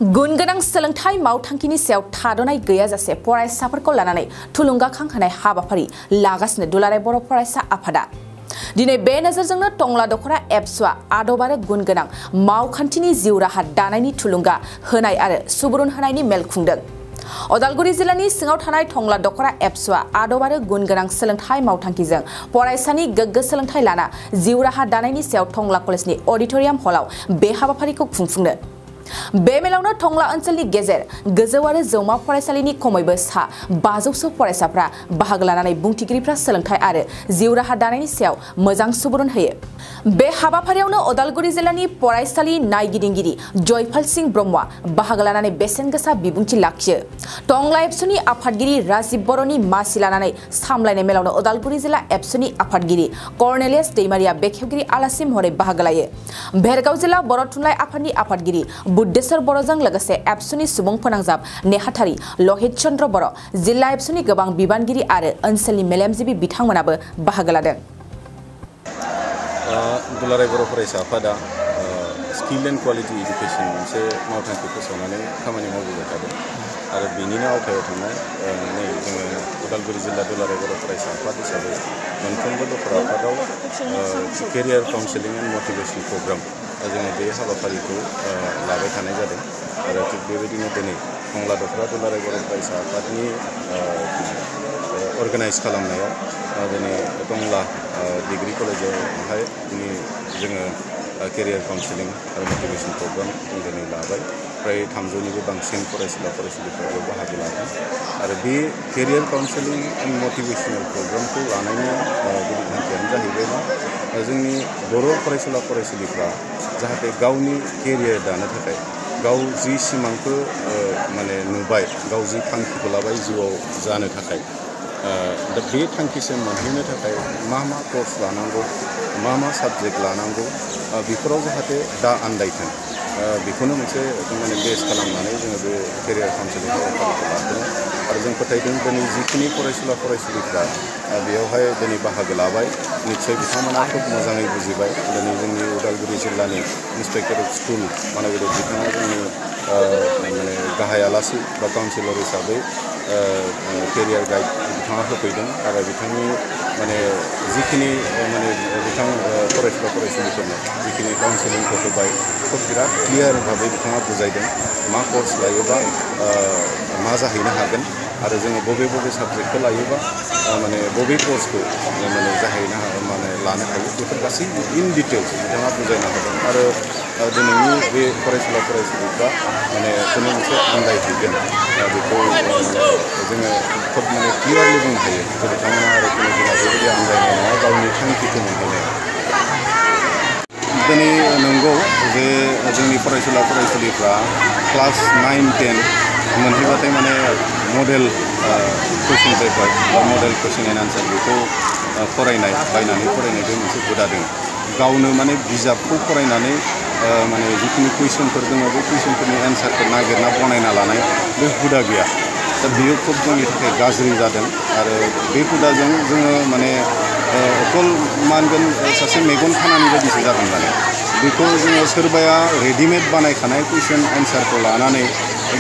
गुनगोनां सोलोंथाइ मावथांखिनि सायाव थाद'नाय गैयाजासे फरायसाफोरखौ लानानै थुलुंगाखां होनाय हाबाफारि लागासिनो दुलाराय बर' फरायसा आफादा दिनै बे नोजोरजोंनो टंला दख'रा एबसुआ आदब आरो गुनगोनां मावखान्थिनि जिउ राहा दानायनि थुलुंगा होनाय आरो सुबुरुन होनायनि मेल खुंदों। अदालगुरि जिल्लानि सिङाव थानाय टंला दख'रा एबसुआ आदब आरो गुनगोनां सोलोंथाइ मावथांखिजों फरायसानि गोग्गो सोलोंथाइ लाना जिउ राहा दानायनि सायाव टंला कलेजनि अडिटोरियाम हलाव बे हाबाफारिखौ खुंफुंनो। बे मेलावनो टंला ओनसोलनि गेजेर गोजौ आरो जौमा फरायसालिनि खमैबो सा 500 फरायसाफ्रा बाहागो लानानै बुंथिगिरिफ्रा सोलोंथाइ आरो जिउ राहा दानायनि सायाव मोजां सुबुरुन होयो। बे हाबाफारियावनो अदालगुरि जिल्लानि फरायसालि नायगिदिंगिरि जयपाल सिंह ब्रह्मआ बाहागो लानानै बेसेन गोसा बिबुंथि लाखियो। टंला एबसुनि आफादगिरि राजीव बर'नि मासि लानानै सामलायनाय मेलावनो अदालगुरि जिल्ला एबसुनि आफादगिरि कर्नेलियास दैमारिया बेखेवगिरि आलासि महरै बाहागो लायो। भेरगाव जिल्ला बर' थुनलाइ आफादनि आफादगिरि बुद्धेश्वर बर'जों लोगोसे एबसुनि सुबुं फोनांजाब नेहाथारि लहित चन्द्र बर', जिल्ला एबसुनि गोबां बिबानगिरि आरो ओनसोलनि मेलेमजिबि बिथांमोनाबो बाहागो लादों। दुलाराय बर' फरायसा आफादा स्किल एन्ड क्वालिटि इडुकेसन मोनसे मावथांखि फोसावनानै खामानि मावबोबाय थादों आरो बेनिनो आवथायाव थानाय नै जोङो उदालगुरि जिल्ला दुलाराय बर' फरायसा आफाद हिसाबै मोनफ्रोमबो दख'रा आफादाव career counselling and motivation programme जोङो बे हाबाफारिखौ लाबाय थानाय जादों आरो थिग बेबायदिनो दिनै टंला दख'रा दुलाराय बर' फरायसा आफादनि अर्गानाइज खालामनायाव दिनै टंला डिग्री कलेजावहाय जोङो केरियार काउन्सेलिं आरो मटिभेसन प्रग्राम दिनै लाबाय। फ्राय 300निबो बांसिन फरायसुला फरायसुलिफोराबो बाहागो लादों आरो बे केरियार काउन्सेलिं एन्ड मटिभेसनेल प्रग्रामखौ लानायनि गुदि थांखियानो जाहैबाय जोंनि बर' फरायसुला फरायसुलिफ्रा जाहाथे गावनि केरियार दानो थाखाय गाव जि सिमांखौ माने नुबाय, गाव जि थांखिखौ लाबाय जिउआव जानो थाखाय दा बे थांखिसिम मोनहैनो थाखाय मा कर्स लानांगौ, मा साबजेक्ट लानांगौ बेफोराव जाहाथे दा आन्दायथों बेखौनो मोनसे माने बेस खालामनानै जोङो बे केरियार काउन्सेलिं हाबाफारिखौ लादों आरो जों फोथायदों दिनै जिखिनि फरायसुला फरायसुलिफ्रा बेयावहाय दिनै बाहागो लाबाय निस्सय बिथांमोना खोब मोजाङै बुजिबाय। दिनै जोंनि उदालगुरि जिल्लानि इन्सपेक्टर अफ स्कुल मानगेदेर बिथाङा जोंनि माने गाहाय आलासि बा काउन्सिलर हिसाबै केरियार गाइड बिथाङा होफैदों आरो बिथांनि माने जिखिनि माने बिथां फरायसुला फरायसुलिफोरनो जिखिनि काउन्सिलिंखौ होबाय खोब बिराद क्लियार भाबै बिथाङा बुजायदों मा कर्स लायोबा मा जाहैनो हागोन आरो जोङो बबे साबजेक्टखौ लायोबा माने बबे कर्सखौ माने जाहैनो माने लानो हायो बेफोर गासैबो इन डिटेल्स बिथाङा बुजायना होदों आरो दिनैनि बे फरायसुला फरायसुलिफ्रा माने खुनु मोनसे आन्दायहैगोन बेखौ जोङो खोब माने क्लियारलि बुंनो हायो जे बिथांमोना आरो खुनु दिना बेबायदि आन्दायनाय नङा गावनि थांखिखौ मोनहैनायाव। दिनै नंगौ जे जोंनि फरायसुला फरायसुलिफ्रा क्लास 9-10 मोनहैबाथाय माने मडेल कुइसन पेपार बा मडेल कुइसन एन्ड आन्सार बेखौ बायनानै फरायनाय बे मोनसे हुदा दङ। गावनो माने बिजाबखौ फरायनानै माने जिखिनि कुइसनफोर दङ बे कुइसनफोरनि एन्सारखौ नागिरना बनायना लानाय बे हुदा गैया। दा बेयो खोब जोंनि थाखाय गाज्रि जादों आरो बे हुदाजों जोङो माने अकल मानगोन सासे मेगन खानानि बायदिसो जागोन माने बेखौ जोङो सोरबाया रेडिमेड बानायखानाय कुइसन एन्सारखौ लानानै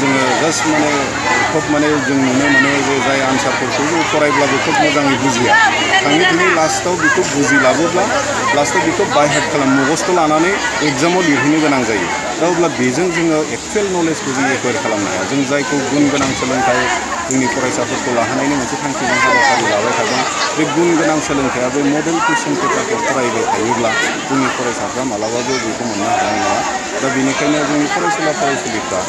जोङो जास्ट माने खोब माने जों नुनो मोनो जे जाय आन्सारफोरखौ जों फरायब्लाबो खोब मोजाङै बुजिया थाङै लास्टआव बेखौ बुजिलाबोब्ला लास्टआव बेखौ बायहार्ट मुखस्थ' लानानै एग्जामाव लिरहैनो गोनां जायो। दा अब्ला बेजों जोङो एक्सुवेल नलेजखौ जों एक्वायार खालामनो हाया। जों जायखौ गुन गोनां सोलोंथाइ जोंनि फरायसाफोरखौ लाहोनायनि मोनसे थांखिजों हाबाफारि लाबाय थादों बे गुन गोनां सोलोंथाइया बे मडेल कुइसन पेपारखौ फरायबाय थायोब्ला जोंनि फरायसाफ्रा मालाबाबो बेखौ मोननो हानाय नङा। दा बेनिखायनो जोंनि फरायसुला फरायसुलिफ्रा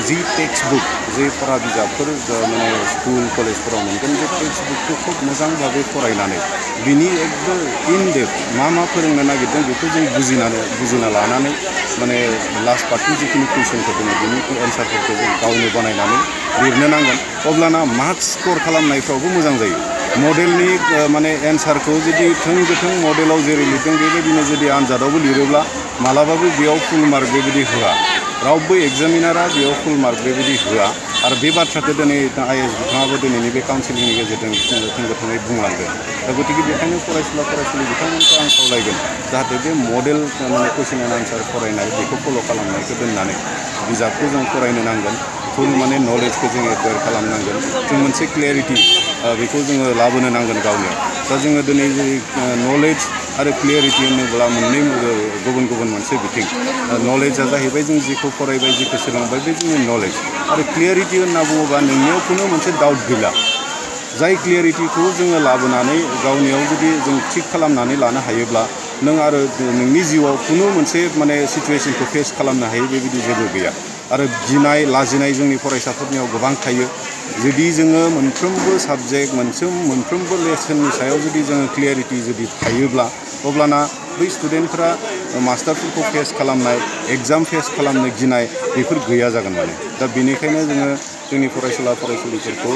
जि टेक्स्ट बुक जे फरा बिजाबफोर माने स्कुल कलेजफोराव मोनगोन बे टेक्स्ट बुकखौ खोब मोजां भाबै फरायनानै बिनि एकदम इन डेप्थ मा फोरोंनो नागिरदों बेखौ जों बुजिना लानानै माने लास्ट पार्टनि जिखिनि कुइसनफोर दङ बिनि एन्सारफोरखौ जों गावनो बानायनानै लिरनो नांगोन। अब्लाना मार्क्स स्कर खालामनायफ्रावबो मोजां जायो। मडेलनि माने एन्सारखौ जुदि थोंगोथों मडेलाव जेरै लिरदों बेबायदिनो जुदि आनजादावबो लिरोब्ला मालाबाबो बेयाव फुल मार्क बेबायदि होआ। रावबो एग्जामिनारा बेयाव फुल मार्क बेबायदि होआ आरो बे बाथ्राखौ दिनै आइएस बिथाङाबो दिनैनि बे काउन्सिलिंनि गेजेरजों थोंगोथोङै बुंलांदों दा गतिके बेखायनो फरायसुला फरायसुलि बिथांमोनखौ आं खावलायगोन जाहाथे बे मडेल माने कुइसन एन्ड आन्सार फरायनाय बेखौ फल' खालामनायखौ दोननानै बिजाबखौ जों फरायनो नांगोन फुल माने नलेजखौ जों एक्वायर खालामनांगोन जों मोनसे क्लियारिटि बेखौ जोङो लाबोनो नांगोन गावनियाव दा जोङो दिनै नलेज आरो क्लियारिटि होनोब्ला मोननै गुबुन गुबुन मोनसे बिथिं नलेजआ जाहैबाय जों जेखौ फरायबाय जेखौ सोलोंबाय बे जोंनि नलेज आरो क्लियारिटि होनना बुङोबा नोंनियाव खुनु मोनसे डाउट गैला जाय क्लियारिटिखौ जोङो लाबोनानै गावनियाव जुदि जों थिक खालामनानै लानो हायोब्ला नों आरो नोंनि जिउआव खुनु मोनसे माने सिचुवेसनखौ फेस खालामनो हायो बेबायदि जेबो गैया आरो गिनाय लाजिनाय जोंनि फरायसाफोरनियाव गोबां थायो जुदि जोङो मोनफ्रोमबो साबजेक्ट मोनफ्रोमबो लेसननि सायाव जुदि जोङो क्लियारिटि जुदि थायोब्ला अब्लाना बै स्टुडेन्टफोरा मास्टारफोरखौ फेस खालामनाय एग्जाम फेस खालामनो गिनाय बेफोर गैया जागोन माने दा बेनिखायनो जोङो जोंनि फरायसुला फरायसुलिफोरखौ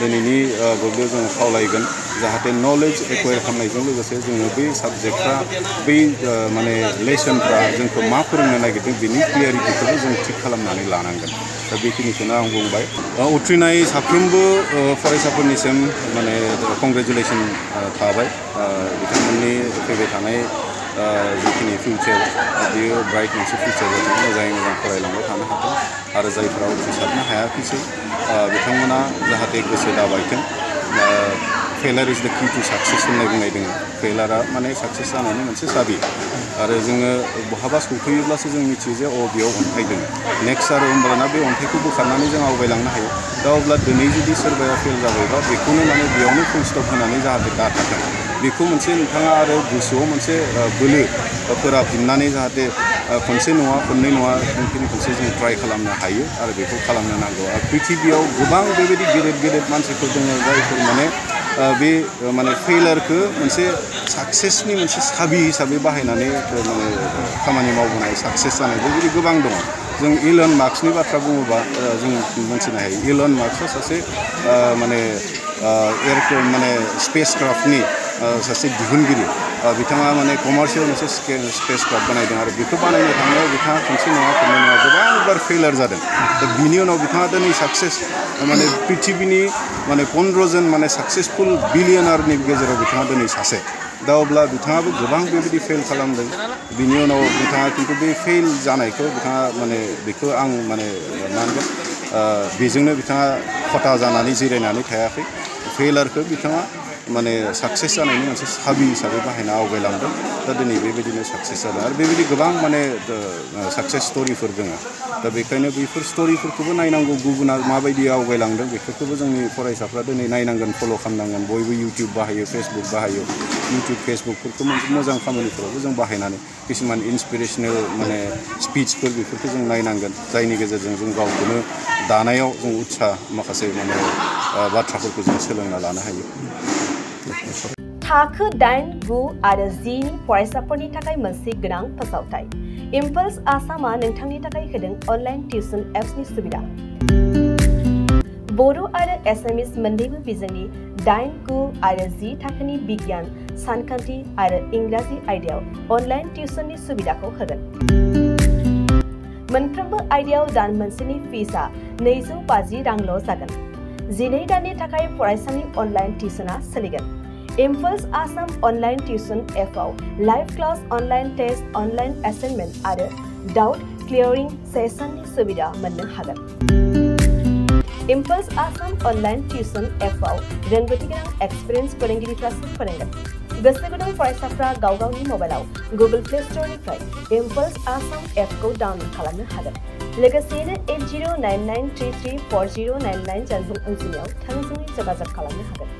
दिनैनि बुब्लियाव जोङो खावलायगोन जाहाथे नलेज एक्वायर खालामनायजों लोगोसे जोङो बै साबजेक्टफ्रा बै माने लेसनफ्रा जोंखौ मा फोरोंनो नागिरदों बेनि क्लियारिटिखौबो जों थिक खालामनानै लानांगोन दा बेखिनिखौनो आं बुंबाय उथ्रिनाय साफ्रोमबो फरायसाफोरनिसिम माने कंग्रेचुलेसन थाबाय बिथांमोननि फैबाय थानाय जिखिनि फिउचार बियो ब्राइट मोनसे फिउचार जाथों मोजाङै मोजां फरायलांबाय थानो हाथों आरो जायफोरा उथ्रिसारनो हायाखैसै बिथांमोना जाहाथे गोसो दाबायथों फेलार इज द की टु साक्सेस होननाय बुंनाय दङ फेलारा माने साक्सेस जानायनि मोनसे साबि आरो जोङो बहाबा सौफैयोब्लासो जों मिथियो जे बेयाव अन्थाइ दङ नेक्स्ट आरो होमब्लाना बे अन्थाइखौ बोखारनानै जों आवगायलांनो हायो दा अब्ला दिनै जुदि सोरबाया फेल जाबायबा बेखौनो माने बेयावनो फुल स्टप होनानै जाहाथे दाथाथों बेखौ मोनसे नोंथाङा आरो गोसोआव मोनसे बोलो फोराफिननानै जाहाथे खनसे नङा खननै नङा खनसे जों ट्राइ खालामनो हायो आरो बेखौ खालामनो नांगौ आरो पृथिबियाव गोबां बेबायदि गेदेर मानसिफोर दङ जायफोर माने बे माने फेलारखौ मोनसे साक्सेसनि मोनसे साबि हिसाबै बाहायनानै माने खामानि मावबोनाय साक्सेस जानाय बेबायदि गोबां दङ जों इलन मार्क्सनि बाथ्रा बुङोबा जों मोनथिनो हायो इलन मार्क्सआ सासे माने माने स्पेस क्राफ्टनि सासे दिहुनगिरि बिथाङा माने कमार्शियल मोनसे स्पेस क्राफ्ट बानायदों आरो बेखौ बानायनो थांनायाव बिथाङा खनसे नङा खननै नङा गोबांबार फेलार जादों दा बिनि उनाव बिथाङा दिनै साक्सेस माने पृथिबिनि माने 15 जन माने साक्सेसफुल बिलियनारनि गेजेराव बिथाङा दिनै सासे दा अब्ला बिथाङाबो गोबां बेबायदि फेल खालामदों बिनि उनाव बिथाङा खिन्थु बे फेल जानायखौ बिथाङा माने बेखौ आं माने मा होनगोन बेजोंनो बिथाङा खथा जानानै जिरायनानै थायाखै फेलारखौ बिथाङा माने साक्सेस जानायनि मोनसे साबि हिसाबै बाहायना आवगायलांदों दा दिनै बेबायदिनो साक्सेस जादों आरो बेबायदि गोबां माने साक्सेस स्ट'रिफोर दङ दा बेखायनो बेफोर स्ट'रिफोरखौबो नायनांगौ गुबुना माबायदि आवगायलांदों बेफोरखौबो जोंनि फरायसाफ्रा दिनै नायनांगोन फल' खालामनांगोन बयबो इउटिउब बाहायो फेसबुक बाहायो इउटिउब फेसबुकफोरखौ मोनसे मोजां खामानिफोरावबो जों बाहायनानै किसुमान इन्सपिरेसनेल माने स्पिचफोर बेफोरखौ जों नायनांगोन जायनि गेजेरजों जों गावखौनो दानायाव जों उत्साह माखासे माने बाथ्राफोरखौ जों सोलोंना लानो हायो थाखो 8, 9 आरो 10 नि फरायसाफोरनि थाखाय मोनसे गोनां फोसावथाय इम्पल्स आसामआ नोंथांनि थाखाय होदों अनलाइन टिउसन एप्सनि सुबिदा बर' आरो एसामिस मोन्नैबो बिजोंनि 8, 9 आरो 10 थाखोनि बिगियान सानखान्थि आरो इंराजि आयदायाव अनलाइन टिउसननि सुबिदाखौ होगोन मोनफ्रोमबो आयदायाव दान मोनसेनि फिसआ 250 रांल' जागोन 12 दाननि थाखाय फरायसानि अनलाइन टिउसना सोलिगोन इम्पल्स आसाम अनलाइन टिउसन एपआव live class online test online assignment आरो डाउट क्लियरिं सेसननि सुबिदा मोननो हागोन इम्पल्स आसाम अनलाइन टिउसन एपआव रोंगौथि गोनां एक्सपिरियेन्स फोरोंगिरिफ्रासो फोरोंगोन गोसो गुदुं फरायसाफ्रा गावगावनि मबाइलाव गुगल प्ले स्ट'रनिफ्राय इम्पल्स आसाम एपखौ डाउनल'ड खालामनो हागोन लोगोसेयैनो 8099334099 जानबुं अनजिमायाव थोंजोङै जगाजग खालामनो हागोन